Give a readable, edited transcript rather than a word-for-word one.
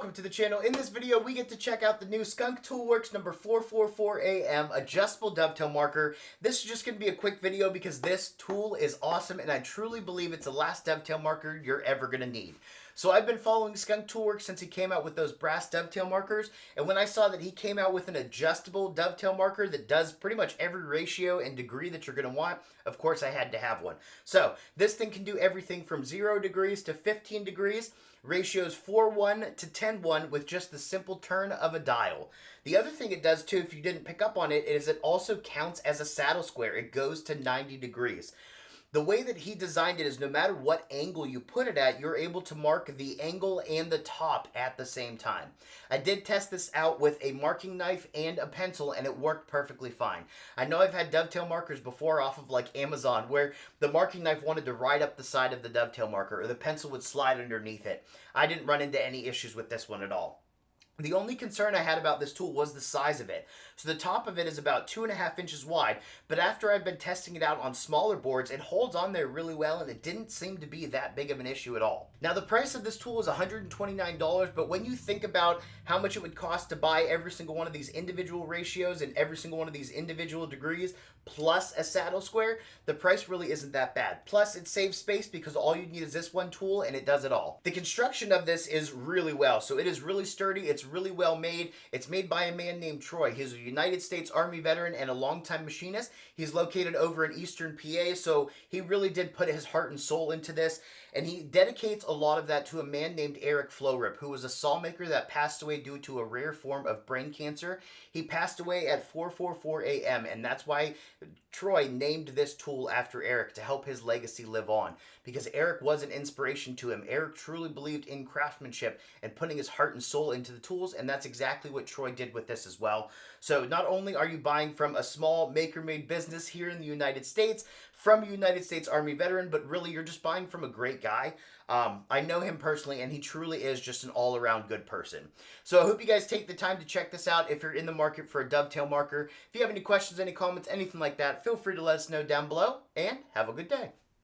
welcome to the channel. In this video, we get to check out the new Skunk Tool Works number 444AM Adjustable Dovetail Marker. This is just going to be a quick video because this tool is awesome and I truly believe it's the last dovetail marker you're ever going to need. So I've been following Skunk Tool Works since he came out with those brass dovetail markers, and when I saw that he came out with an adjustable dovetail marker that does pretty much every ratio and degree that you're going to want, of course I had to have one. So this thing can do everything from 0 degrees to 15 degrees, ratios 4:1 to 10:1 with just the simple turn of a dial. The other thing it does too, if you didn't pick up on it, is it also counts as a saddle square. It goes to 90 degrees. The way that he designed it is no matter what angle you put it at, you're able to mark the angle and the top at the same time. I did test this out with a marking knife and a pencil and it worked perfectly fine. I know I've had dovetail markers before off of like Amazon where the marking knife wanted to ride up the side of the dovetail marker or the pencil would slide underneath it. I didn't run into any issues with this one at all. The only concern I had about this tool was the size of it. So the top of it is about 2.5 inches wide, but after I've been testing it out on smaller boards, it holds on there really well and it didn't seem to be that big of an issue at all. Now the price of this tool is $129, but when you think about how much it would cost to buy every single one of these individual ratios and every single one of these individual degrees, plus a saddle square, the price really isn't that bad. Plus it saves space because all you need is this one tool and it does it all. The construction of this is really well, so it is really sturdy, it's really well made. It's made by a man named Troy. He's a United States Army veteran and a longtime machinist. He's located over in Eastern PA, so he really did put his heart and soul into this, and he dedicates a lot of that to a man named Eric Florip, who was a sawmaker that passed away due to a rare form of brain cancer. He passed away at 444 AM, and that's why Troy named this tool after Eric, to help his legacy live on, because Eric was an inspiration to him. Eric truly believed in craftsmanship and putting his heart and soul into the tools, and that's exactly what Troy did with this as well. So not only are you buying from a small maker-made business here in the United States, from a United States Army veteran, but really you're just buying from a great guy. I know him personally, and he truly is just an all-around good person. So I hope you guys take the time to check this out if you're in the market for a dovetail marker. If you have any questions, any comments, anything like that, feel free to let us know down below, and have a good day.